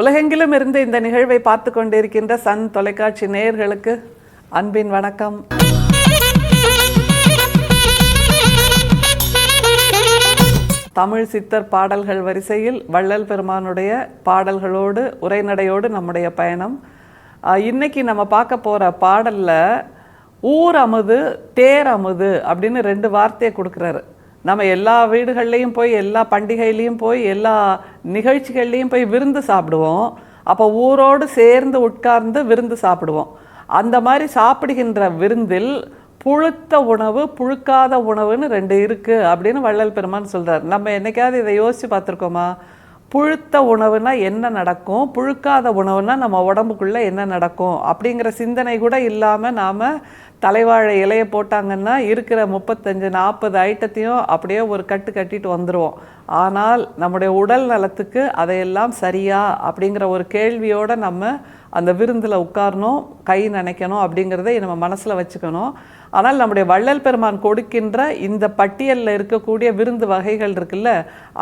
உலகெங்கிலும் இருந்து இந்த நிகழ்வை பார்த்து கொண்டிருக்கின்ற சன் தொலைக்காட்சி நேயர்களுக்கு அன்பின் வணக்கம். தமிழ் சித்தர் பாடல்கள் வரிசையில் வள்ளல் பெருமானுடைய பாடல்களோடு உரைநடையோடு நம்முடைய பயணம். இன்னைக்கு நம்ம பார்க்க போகிற பாடலில் ஊர் அமுது தேர் அமுது அப்படின்னு 2 வார்த்தையை கொடுக்குறாரு. நம்ம எல்லா வீடுகள்லேயும் போய் எல்லா பண்டிகையிலையும் போய் எல்லா நிகழ்ச்சிகள்லேயும் போய் விருந்து சாப்பிடுவோம். அப்போ ஊரோடு சேர்ந்து உட்கார்ந்து விருந்து சாப்பிடுவோம். அந்த மாதிரி சாப்பிடுகின்ற விருந்தில் புழுத்த உணவு புழுக்காத உணவுன்னு 2 இருக்குது அப்படின்னு வள்ளல் பெருமான் சொல்கிறார். நம்ம என்னைக்காவது இதை யோசித்து பார்த்துருக்கோமா? புழுத்த உணவுனா என்ன நடக்கும், புழுக்காத உணவுனா நம்ம உடம்புக்குள்ளே என்ன நடக்கும் அப்படிங்கிற சிந்தனை கூட இல்லாமல் நாம் தலைவாழை இலையை போட்டாங்கன்னா இருக்கிற 35-40 ஐட்டத்தையும் அப்படியே ஒரு கட்டு கட்டிட்டு வந்துடுவோம். ஆனால் நம்முடைய உடல் நலத்துக்கு அதையெல்லாம் சரியா அப்படிங்கிற ஒரு கேள்வியோடு நம்ம அந்த விருந்தில் உட்காரணும், கை நனைக்கணும் அப்படிங்கிறத நம்ம மனசில் வச்சுக்கணும். ஆனால் நம்முடைய வள்ளல் பெருமான் கொடுக்கின்ற இந்த பட்டியலில் இருக்கக்கூடிய விருந்து வகைகள் இருக்குல்ல,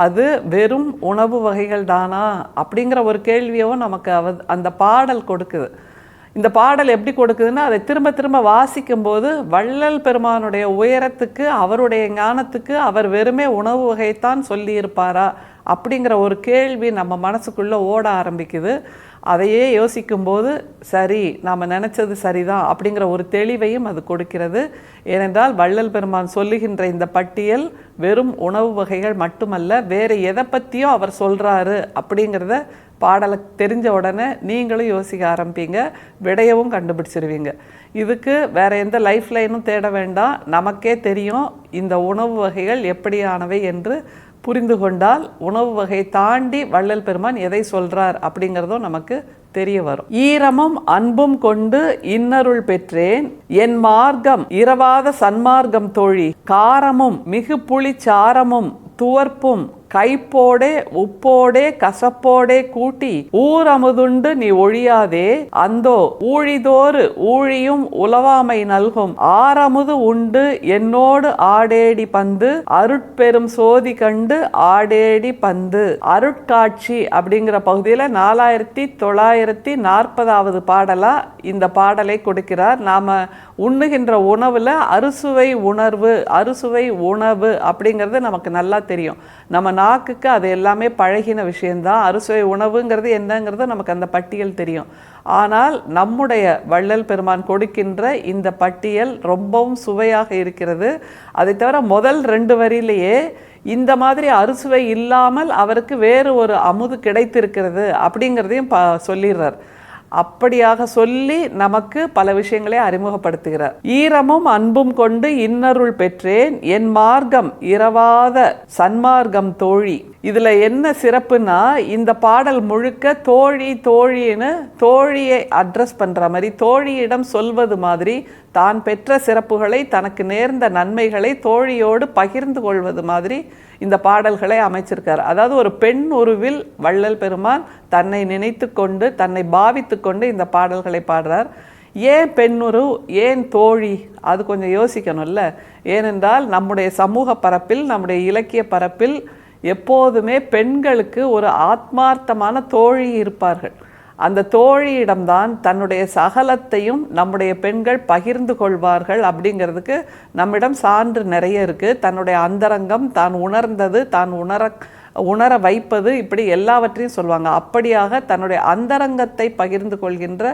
அது வெறும் உணவு வகைகள் தானா அப்படிங்கிற ஒரு கேள்வியும் நமக்கு அந்த பாடல் கொடுக்குது. இந்த பாடல் எப்படி கொடுக்குதுன்னா, அதை திரும்ப திரும்ப வாசிக்கும்போது வள்ளல் பெருமானுடைய உயரத்துக்கு அவருடைய ஞானத்துக்கு அவர் வெறுமே உணவு வகைத்தான் சொல்லியிருப்பாரா அப்படிங்கிற ஒரு கேள்வி நம்ம மனசுக்குள்ளே ஓட ஆரம்பிக்குது. அதையே யோசிக்கும்போது சரி, நாம் நினச்சது சரிதான் அப்படிங்கிற ஒரு தெளிவையும் அது கொடுக்கிறது. ஏனென்றால் வள்ளல் பெருமான் சொல்லுகின்ற இந்த பட்டியல் வெறும் உணவு வகைகள் மட்டுமல்ல, வேறு எதை பற்றியும் அவர் சொல்கிறாரு அப்படிங்கிறத பாடலை தெரிஞ்ச உடனே நீங்களும் யோசிக்க ஆரம்பிப்பீங்க, விடையவும் கண்டுபிடிச்சிருவீங்க. இதுக்கு வேறு எந்த லைஃப் லைனும் தேட வேண்டாம். நமக்கே தெரியும் இந்த உணவு வகைகள் எப்படியானவை என்று புரிந்து கொண்டால் உணவு வகை தாண்டி வள்ளல் பெருமான் எதை சொல்றார் அப்படிங்கிறதும் நமக்கு தெரிய வரும். ஈரமும் அன்பும் கொண்டு இன்னருள் பெற்றேன், என் மார்க்கம் இரவாத சன்மார்க்கம் தோழி, காரமும் மிகு புளிச்சாரமும் துவர்ப்பும் கைப்போடே உப்போடே கசப்போடே கூட்டி ஊர் அமுதுண்டு நீ ஒழியாதே, அந்தோ ஊழிதோறு ஊழியும் உலவாமை நல்கும், ஆரமுது உண்டு என்னோடு ஆடேடி பந்து, அருட்பெரும் சோதி கண்டு ஆடேடி பந்து. அருட்காட்சி அப்படிங்கிற பகுதியில் 4940வது பாடலா இந்த பாடலை கொடுக்கிறார். நாம உண்ணுகின்ற உணவுல அறுசுவை உணர்வு, அறுசுவை உணவு அப்படிங்கிறது நமக்கு நல்லா தெரியும். நம்ம நாக்குக்கு அது எல்லாமே பழகின விஷயந்தான். அறுசுவை உணவுங்கிறது என்னங்கிறது நமக்கு அந்த பட்டியல் தெரியும். ஆனால் நம்முடைய வள்ளல் பெருமான் கொடுக்கின்ற இந்த பட்டியல் ரொம்பவும் சுவையாக இருக்கிறது. அதை தவிர முதல் 2 வரியிலேயே இந்த மாதிரி அறுசுவை இல்லாமல் அவருக்கு வேறு ஒரு அமுது கிடைத்திருக்கிறது அப்படிங்கிறதையும் சொல்லிடுறார். அப்படியாக சொல்லி நமக்கு பல விஷயங்களை அறிமுகப்படுத்துகிறார். ஈரமும் அன்பும் கொண்டு இன்னருள் பெற்றேன், என் மார்க்கம் இரவாத சன்மார்க்கம் தோழி. இதுல என்ன சிறப்புன்னா, இந்த பாடல் முழுக்க தோழி தோழின்னு தோழியை அட்ரஸ் பண்ற மாதிரி, தோழியிடம் சொல்வது மாதிரி, தான் பெற்ற சிறப்புகளை தனக்கு நேர்ந்த நன்மைகளை தோழியோடு பகிர்ந்து கொள்வது மாதிரி இந்த பாடல்களை அமைச்சிருக்கார். அதாவது ஒரு பெண் உருவில் வள்ளல் பெருமான் தன்னை நினைத்து கொண்டு தன்னை பாவித்து கொண்டு இந்த பாடல்களை பாடுறார். ஏன் பெண்ணுரு, ஏன் தோழி? அது கொஞ்சம் யோசிக்கணும்ல. ஏனென்றால் நம்முடைய சமூக பரப்பில், நம்முடைய இலக்கிய பரப்பில் எப்போதுமே பெண்களுக்கு ஒரு ஆத்மார்த்தமான தோழி இருப்பார்கள். அந்த தோழியிடம்தான் தன்னுடைய சகலத்தையும் நம்முடைய பெண்கள் பகிர்ந்து கொள்வார்கள் அப்படிங்கிறதுக்கு நம்மிடம் சான்று நிறைய இருக்குது. தன்னுடைய அந்தரங்கம், தான் உணர்ந்தது, தான் உணர வைப்பது, இப்படி எல்லாவற்றையும் சொல்லுவாங்க. அப்படியாக தன்னுடைய அந்தரங்கத்தை பகிர்ந்து கொள்கின்ற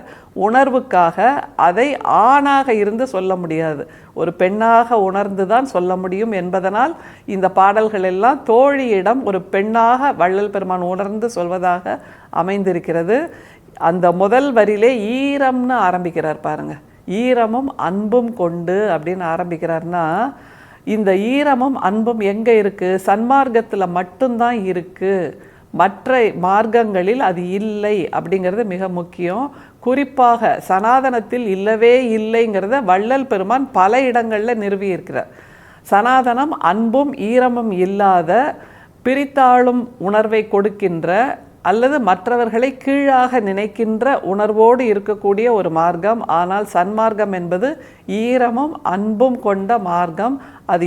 உணர்வுக்காக அதை ஆணாக இருந்து சொல்ல முடியாது, ஒரு பெண்ணாக உணர்ந்து தான் சொல்ல முடியும் என்பதனால் இந்த பாடல்கள் எல்லாம் தோழியிடம் ஒரு பெண்ணாக வள்ளல் பெருமான் உணர்ந்து சொல்வதாக அமைந்திருக்கிறது. அந்த முதல் வரியிலே ஈரம்னு ஆரம்பிக்கிறார் பாருங்க. ஈரமும் அன்பும் கொண்டு அப்படின்னு ஆரம்பிக்கிறார்னா, இந்த ஈரமும் அன்பும் எங்கே இருக்குது? சன்மார்க்கத்தில் மட்டும்தான் இருக்குது, மற்ற மார்க்கங்களில் அது இல்லை அப்படிங்கிறது மிக முக்கியம். குறிப்பாக சனாதனத்தில் இல்லவே இல்லைங்கிறத வள்ளல் பெருமான் பல இடங்களில் நிறுவியிருக்கிறார். சனாதனம் அன்பும் ஈரமும் இல்லாத, பிரித்தாளும் உணர்வை கொடுக்கின்ற அல்லது மற்றவர்களை கீழாக நினைக்கின்ற உணர்வோடு இருக்கக்கூடிய ஒரு மார்க்கம். ஆனால் சன்மார்க்கம் என்பது ஈரமும் அன்பும் கொண்ட மார்க்கம். அது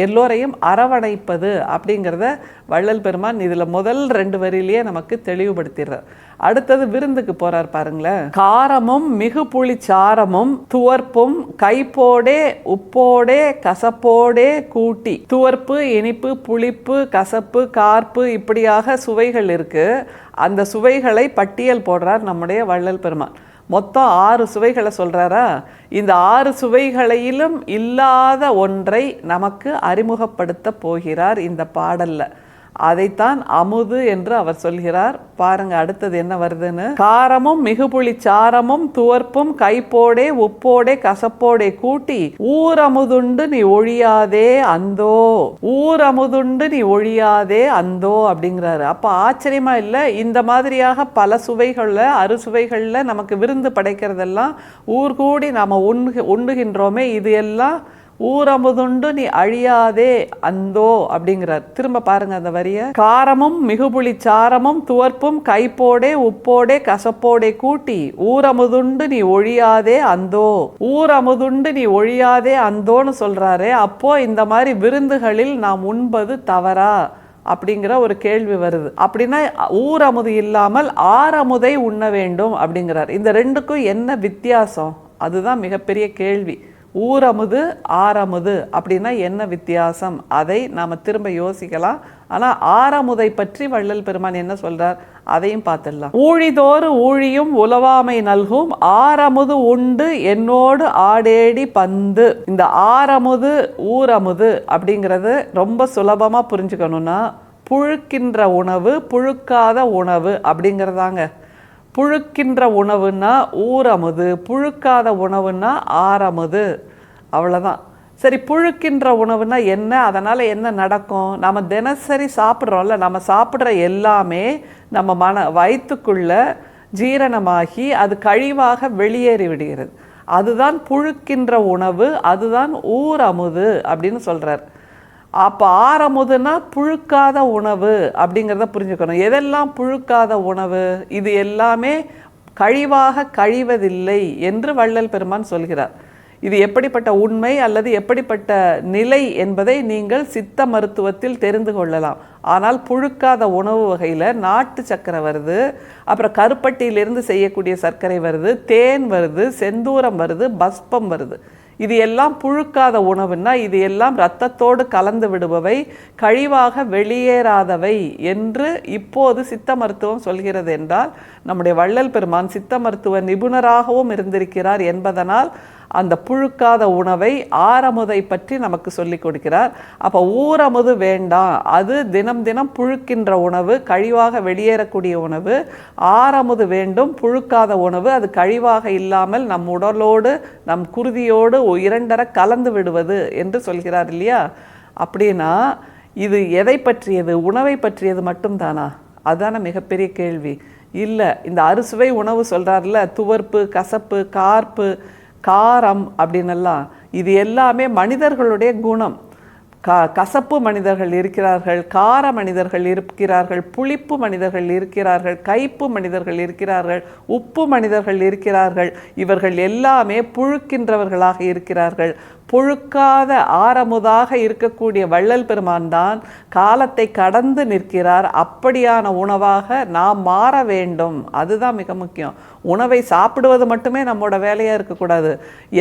எல்லோரையும் அரவணைப்பது அப்படிங்கிறத வள்ளல் பெருமான் இதில் முதல் 2 வரியிலேயே நமக்கு தெளிவுபடுத்திடுறார். அடுத்தது விருந்துக்கு போறார் பாருங்களேன். காரமும் மிகு புளிச்சாரமும் துவர்ப்பும் கைப்போடே உப்போடே கசப்போடே கூட்டி. துவர்ப்பு, இனிப்பு, புளிப்பு, கசப்பு, கார்ப்பு இப்படியாக சுவைகள் இருக்கு. அந்த சுவைகளை பட்டியல் போடுறார் நம்முடைய வள்ளல் பெருமான். மொத்தம் 6 சுவைகளை சொல்றாரா. இந்த 6 சுவைகளிலும் இல்லாத ஒன்றை நமக்கு அறிமுகப்படுத்த போகிறார் இந்த பாடல்ல. அதைத்தான் அமுது என்று அவர் சொல்கிறார். பாருங்க அடுத்தது என்ன வருதுன்னு. காரமும் மிகுபுளி சாரமும் துவர்ப்பும் கைப்போடே உப்போடே கசப்போடே கூட்டி ஊரமுதுண்டு நீ ஒழியாதே அந்தோ. ஊரமுதுண்டு நீ ஒழியாதே அந்தோ அப்படிங்கிறாரு. அப்ப ஆச்சரியமா இல்லை? இந்த மாதிரியாக பல சுவைகள்ல அறுசுவைகள்ல நமக்கு விருந்து படைக்கிறதெல்லாம் ஊர்கூடி நாம உண்ணுகின்றோமே, இது எல்லாம் ஊரமுதுண்டு நீ அழியாதே அந்தோ அப்படிங்கிறார். திரும்ப பாருங்க அந்த வரிய. காரமும் மிகுபுளி சாரமும் துவர்ப்பும் கைப்போடே உப்போடே கசப்போடே கூட்டி ஊரமுதுண்டு நீ ஒழியாதே அந்தோ. ஊரமுதுண்டு நீ ஒழியாதே அந்தோன்னு சொல்றாரே. அப்போ இந்த மாதிரி விருந்துகளில் நாம் உண்பது தவறா அப்படிங்கிற ஒரு கேள்வி வருது. அப்படின்னா ஊரமுது இல்லாமல் ஆரமுதை உண்ண வேண்டும் அப்படிங்கிறார். இந்த ரெண்டுக்கும் என்ன வித்தியாசம்? அதுதான் மிகப்பெரிய கேள்வி. ஊரமுது ஆரமுது அப்படின்னா என்ன வித்தியாசம்? அதை நாம் திரும்ப யோசிக்கலாம். ஆனால் ஆரமுதை பற்றி வள்ளல் பெருமான் என்ன சொல்றார் அதையும் பார்த்துடலாம். ஊழிதோறு ஊழியும் உலவாமை நல்கும் ஆரமுது உண்டு என்னோடு ஆடேடி பந்து. இந்த ஆரமுது ஊரமுது அப்படிங்கிறது ரொம்ப சுலபமாக புரிஞ்சுக்கணும்னா புழுக்கின்ற உணவு புழுக்காத உணவு அப்படிங்கிறதாங்க. புழுக்கின்ற உணவுன்னா ஊரமுது, புழுக்காத உணவுன்னா ஆரமுது, அவ்வளோதான். சரி, புழுக்கின்ற உணவுனா என்ன? அதனால் என்ன நடக்கும்? நம்ம தினசரி சாப்பிட்றோம்ல, நம்ம சாப்பிட்ற எல்லாமே நம்ம வயிற்றுக்குள்ள ஜீரணமாகி அது கழிவாக வெளியேறி விடுகிறது. அதுதான் புழுக்கின்ற உணவு, அதுதான் ஊரமுது அப்படின்னு சொல்கிறார். அப்போ ஆரமுதுன்னா புழுக்காத உணவு அப்படிங்கிறத புரிஞ்சுக்கணும். எதெல்லாம் புழுக்காத உணவு? இது எல்லாமே கழிவாக கழிவதில்லை என்று வள்ளல் பெருமான் சொல்கிறார். இது எப்படிப்பட்ட உண்மை அல்லது எப்படிப்பட்ட நிலை என்பதை நீங்கள் சித்த மருத்துவத்தில் தெரிந்து கொள்ளலாம். ஆனால் புழுக்காத உணவு வகையில் நாட்டு சர்க்கரை வருது, அப்புறம் கருப்பட்டியிலிருந்து செய்யக்கூடிய சர்க்கரை வருது, தேன் வருது, செந்தூரம் வருது, பஸ்பம் வருது. இது எல்லாம் புழுக்காத உணவுன்னா இது எல்லாம் இரத்தத்தோடு கலந்து விடுபவை, கழிவாக வெளியேறாதவை என்று இப்போது சித்த மருத்துவம் சொல்கிறது என்றால் நம்முடைய வள்ளல் பெருமான் சித்த மருத்துவ நிபுணராகவும் இருந்திருக்கிறார் என்பதனால் அந்த புழுக்காத உணவை ஆரமுதை பற்றி நமக்கு சொல்லி கொடுக்கிறார். அப்போ ஊரமுது வேண்டாம், அது தினம் தினம் புழுக்கின்ற உணவு, கழிவாக வெளியேறக்கூடிய உணவு. ஆரமுது வேண்டும், புழுக்காத உணவு, அது கழிவாக இல்லாமல் நம் உடலோடு நம் குருதியோடு இரண்டரை கலந்து விடுவது என்று சொல்கிறார் இல்லையா? அப்படின்னா இது எதை பற்றியது? உணவை பற்றியது மட்டும்தானா? அதுதான மிகப்பெரிய கேள்வி. இல்லை, இந்த அறுசுவை உணவு சொல்கிறார்ல, துவர்ப்பு, கசப்பு, கார்ப்பு, காரம் அப்படின்னெல்லாம், இது எல்லாமே மனிதர்களுடைய குணம். கசப்பு மனிதர்கள் இருக்கிறார்கள், கார மனிதர்கள் இருக்கிறார்கள், புளிப்பு மனிதர்கள் இருக்கிறார்கள், கைப்பு மனிதர்கள் இருக்கிறார்கள், உப்பு மனிதர்கள் இருக்கிறார்கள். இவர்கள் எல்லாமே புழுக்கின்றவர்களாக இருக்கிறார்கள். புழுக்காத ஆரமுதாக இருக்கக்கூடிய வள்ளல் பெருமான் தான் காலத்தை கடந்து நிற்கிறார். அப்படியான உணவாக நாம் மாற வேண்டும். அதுதான் மிக முக்கியம். உணவை சாப்பிடுவது மட்டுமே நம்மளோட வேலையாக இருக்கக்கூடாது.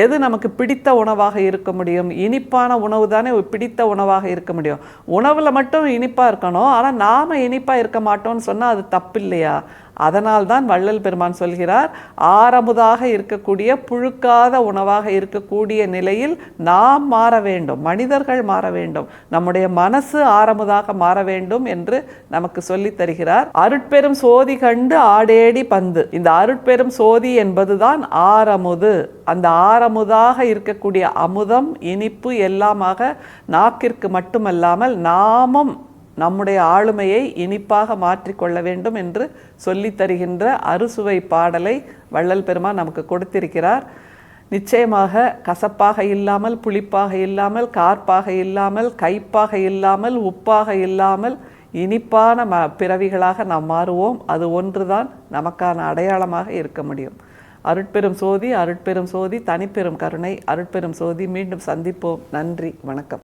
எது நமக்கு பிடித்த உணவாக இருக்க முடியும்? இனிப்பான உணவு தானே பிடித்த உணவாக இருக்க முடியும். உணவில் மட்டும் இனிப்பாக இருக்கணும், ஆனால் நாம் இனிப்பாக இருக்க மாட்டோம்னு சொன்னால் அது தப்பு இல்லையா? அதனால்தான் வள்ளல் பெருமான் சொல்கிறார், ஆரமுதாக இருக்கக்கூடிய புழுக்காத உணவாக இருக்கக்கூடிய நிலையில் நாம் மாற வேண்டும், மனிதர்கள் மாற வேண்டும், நம்முடைய மனசு ஆரமுதாக மாற வேண்டும் என்று நமக்கு சொல்லித் தருகிறார். அருட்பெரும் சோதி கண்டு ஆடேடி பந்து. இந்த அருட்பெரும் சோதி என்பதுதான் ஆரமுது. அந்த ஆரமுதாக இருக்கக்கூடிய அமுதம், இனிப்பு எல்லாமாக நாக்கிற்கு மட்டுமல்லாமல் நாமும் நம்முடைய ஆளுமையை இனிப்பாக மாற்றிக்கொள்ள வேண்டும் என்று சொல்லித் தருகின்ற அறுசுவை பாடலை வள்ளல் பெருமான் நமக்கு கொடுத்திருக்கிறார். நிச்சயமாக கசப்பாக இல்லாமல், புளிப்பாக இல்லாமல், கார்ப்பாக இல்லாமல், கைப்பாக இல்லாமல், உப்பாக இல்லாமல் இனிப்பான பிறவிகளாக நாம் மாறுவோம். அது ஒன்றுதான் நமக்கான அடையாளமாக இருக்க முடியும். அருட்பெரும் சோதி, அருட்பெரும் சோதி, தனிப்பெரும் கருணை, அருட்பெரும் சோதி. மீண்டும் சந்திப்போம். நன்றி, வணக்கம்.